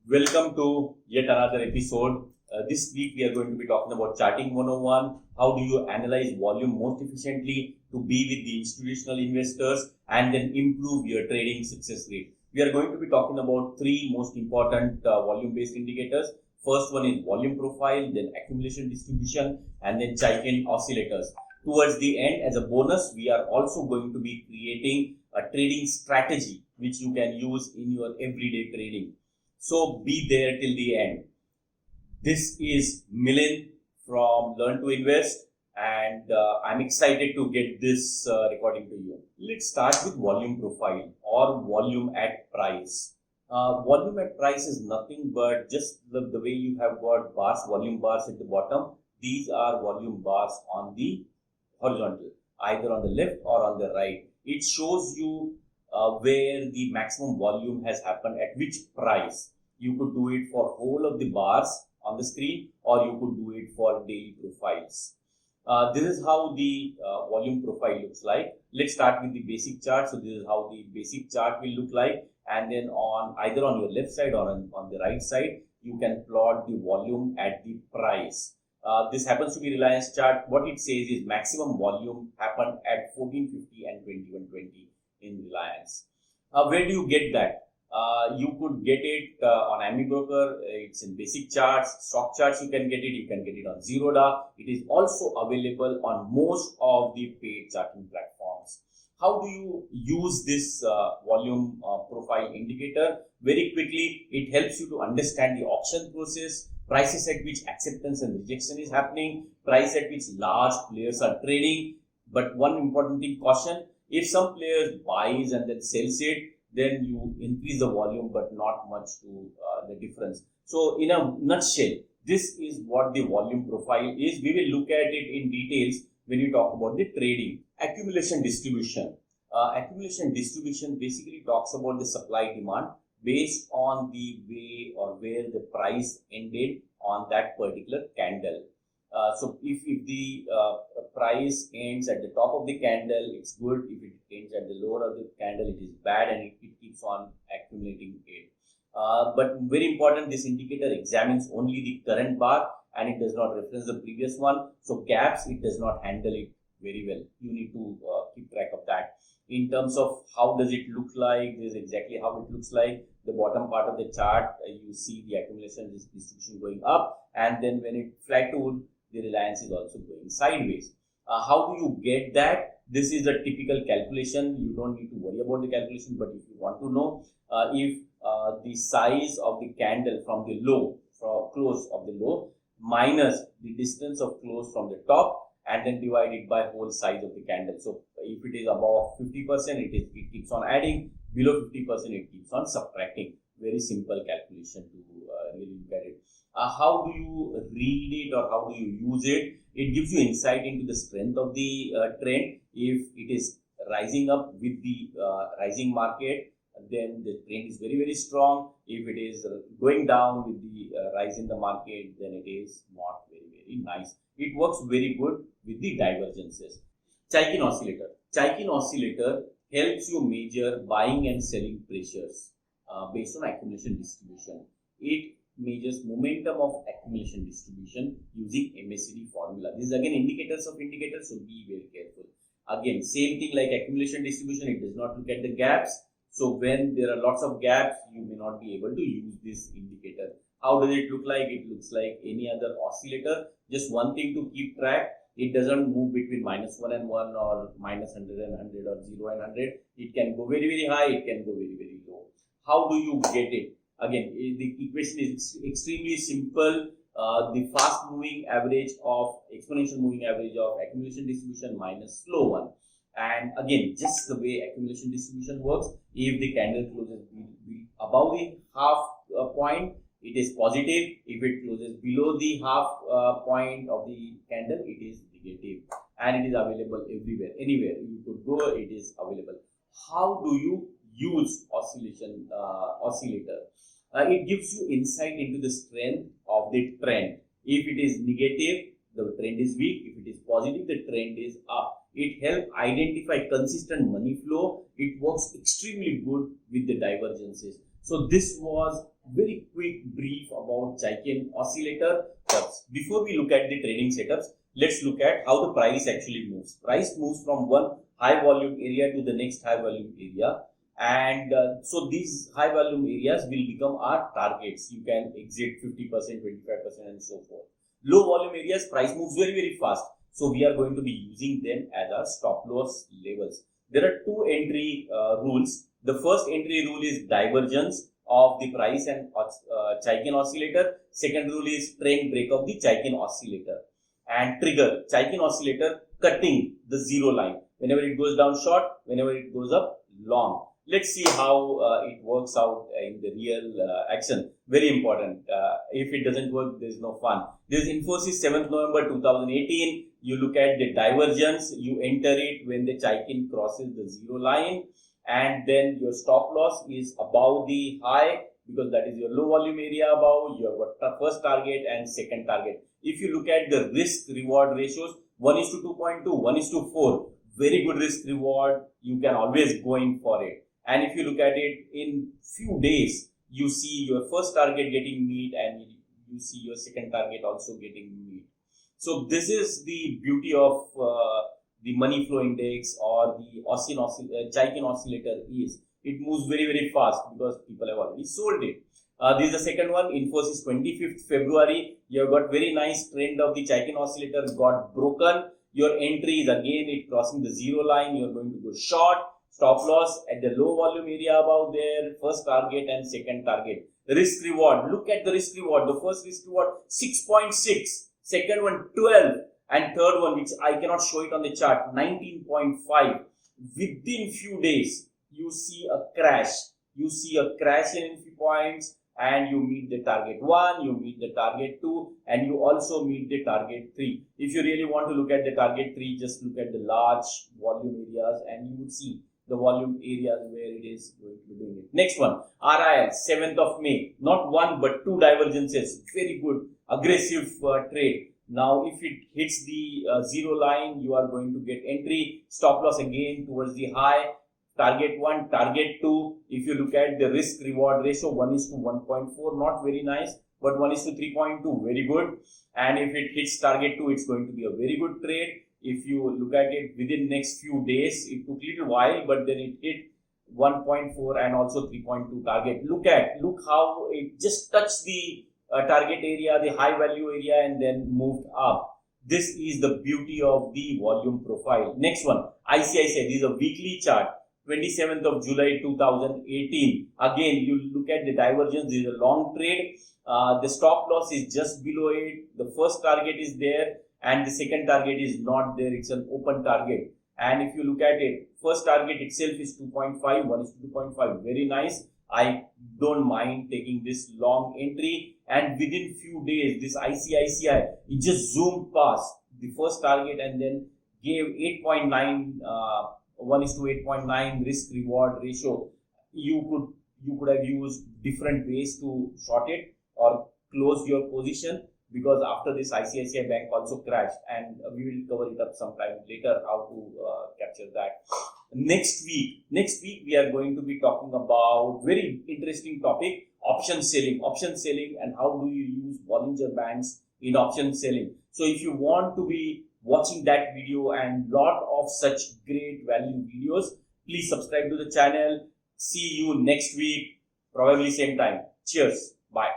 Welcome to yet another episode. This week we are going to be talking about charting 101. How do you analyze volume most efficiently to be with the institutional investors and then improve your trading success rate? We are going to be talking about three most important volume based indicators. First one is volume profile, then accumulation distribution, and then Chaikin oscillators. Towards the end, as a bonus, we are also going to be creating a trading strategy which you can use in your everyday trading. So be there till the end. This is Milind from Learn to Invest, and I'm excited to get this recording to you. Let's start with volume profile or volume at price. Volume at price is nothing but just the way you have got bars, volume bars at the bottom. These are volume bars on the horizontal, either on the left or on the right. It shows you where the maximum volume has happened at which price. You could do it for whole of the bars on the screen, or you could do it for daily profiles. This is how the volume profile looks like. Let's start with the basic chart. So this is how the basic chart will look like, and then on either on your left side or on the right side, you can plot the volume at the price. This happens to be Reliance chart. What it says is maximum volume happened at 1450 and 2120 in Reliance. Where do you get that? You could get it on AmiBroker. It's in basic charts, stock charts. You can get it. You can get it on Zerodha. It is also available on most of the paid charting platforms. How do you use this volume profile indicator? Very quickly, it helps you to understand the auction process, prices at which acceptance and rejection is happening, price at which large players are trading. But one important thing, caution: if some players buys and then sells it, then you increase the volume, but not much to the difference. So in a nutshell, this is what the volume profile is. We will look at it in details when we talk about the trading. Accumulation distribution. Accumulation distribution basically talks about the supply demand based on the way or where the price ended on that particular candle. So if the price ends at the top of the candle, it's good. If it ends at the lower of the candle, it is bad, and it keeps on accumulating it. But very important, this indicator examines only the current bar and it does not reference the previous one. So gaps, it does not handle it very well. You need to keep track of that. In terms of how does it look like, this is exactly how it looks like. The bottom part of the chart, you see the accumulation distribution going up, and then when it flattened, the Reliance is also going sideways. How do you get that? This is a typical calculation. You don't need to worry about the calculation, but if you want to know if the size of the candle from the low, from close of the low, minus the distance of close from the top, and then divided by whole size of the candle. So if it is above 50%, it keeps on adding. Below 50%, it keeps on subtracting. Very simple calculation to really look at it. How do you read it or how do you use it? It gives you insight into the strength of the trend. If it is rising up with the rising market, then the trend is very, very strong. If it is going down with the rise in the market, then it is not very, very nice. It works very good with the divergences. Chaikin oscillator. Chaikin oscillator helps you measure buying and selling pressures based on accumulation distribution. It measures momentum of accumulation distribution using MACD formula. This is again indicators of indicators, so be very careful. Again, same thing like accumulation distribution, it does not look at the gaps. So when there are lots of gaps, you may not be able to use this indicator. How does it look like? It looks like any other oscillator. Just one thing to keep track: it doesn't move between -1 and 1 or -100 and 100 or 0 and 100. It can go very, very high, it can go very, very low. How do you get it? Again, the equation is extremely simple. The fast moving average of exponential moving average of accumulation distribution minus slow one. And again, just the way accumulation distribution works, if the candle closes above the half point, it is positive. If it closes below the half point of the candle, it is negative. And it is available everywhere, anywhere you could go, it is available. How do you use oscillator? It gives you insight into the strength of the trend. If it is negative, the trend is weak. If it is positive, the trend is up. It helps identify consistent money flow. It works extremely good with the divergences. So this was very quick brief about Chaikin oscillator. Before we look at the trading setups, let's look at how the price actually moves. Price moves from one high volume area to the next high volume area, and so these high volume areas will become our targets. You can exit 50%, 25%, and so forth. Low volume areas, price moves very fast, so we are going to be using them as our stop loss levels. There are two entry rules. The first entry rule is divergence of the price and Chaikin oscillator. Second rule is trend break of the Chaikin oscillator. And trigger Chaikin oscillator cutting the zero line. Whenever it goes down short, whenever it goes up long. Let's see how it works out in the real action. Very important. If it doesn't work, there's no fun. This is Infosys 7th November 2018. You look at the divergence. You enter it when the Chaikin crosses the zero line. And then your stop loss is above the high, because that is your low volume area above. You have got first target and second target. If you look at the risk reward ratios, 1:2.2, 1:4, very good risk reward. You can always go in for it. And if you look at it in few days, you see your first target getting meet, and you see your second target also getting meet. So this is the beauty of the money flow index or the Chaikin oscillator is. It moves very fast because people have already sold it. This is the second one, Infosys 25th February. You have got very nice trend of the Chaikin oscillator got broken. Your entry is again it crossing the zero line. You are going to go short. Stop loss at the low volume area above there. First target and second target. Risk reward. Look at the risk reward. The first risk reward 6.6. Second one 12. And third one, which I cannot show it on the chart, 19.5. Within few days, you see a crash. You see a crash in few points, and you meet the target 1, you meet the target 2, and you also meet the target 3. If you really want to look at the target 3, just look at the large volume areas, and you would see the volume areas where it is going to be doing it. Next one, RIL, 7th of May. Not one, but two divergences. Very good, aggressive trade. Now, if it hits the zero line, you are going to get entry, stop loss again towards the high, target 1, target 2. If you look at the risk reward ratio, 1:1.4, not very nice, but 1:3.2, very good. And if it hits target 2, it's going to be a very good trade. If you look at it within next few days, it took a little while, but then it hit 1.4 and also 3.2 target. Look how it just touched the target area, the high value area, and then moved up. This is the beauty of the volume profile. Next one, ICICI. This is a weekly chart, 27th of July 2018. Again, you look at the divergence. This is a long trade. The stop loss is just below it. The first target is there, and the second target is not there. It's an open target. And if you look at it, first target itself is 2.5, 1:2.5. Very nice. I don't mind taking this long entry, and within few days this ICICI it just zoomed past the first target and then gave 8.9 1:8.9 risk reward ratio. You could have used different ways to short it or close your position, because after this ICICI Bank also crashed, and we will cover it up sometime later how to capture that. Next week we are going to be talking about very interesting topic, option selling, and how do you use Bollinger Bands in option selling. So if you want to be watching that video and lot of such great value videos, please subscribe to the channel. See you next week, probably same time. Cheers. Bye.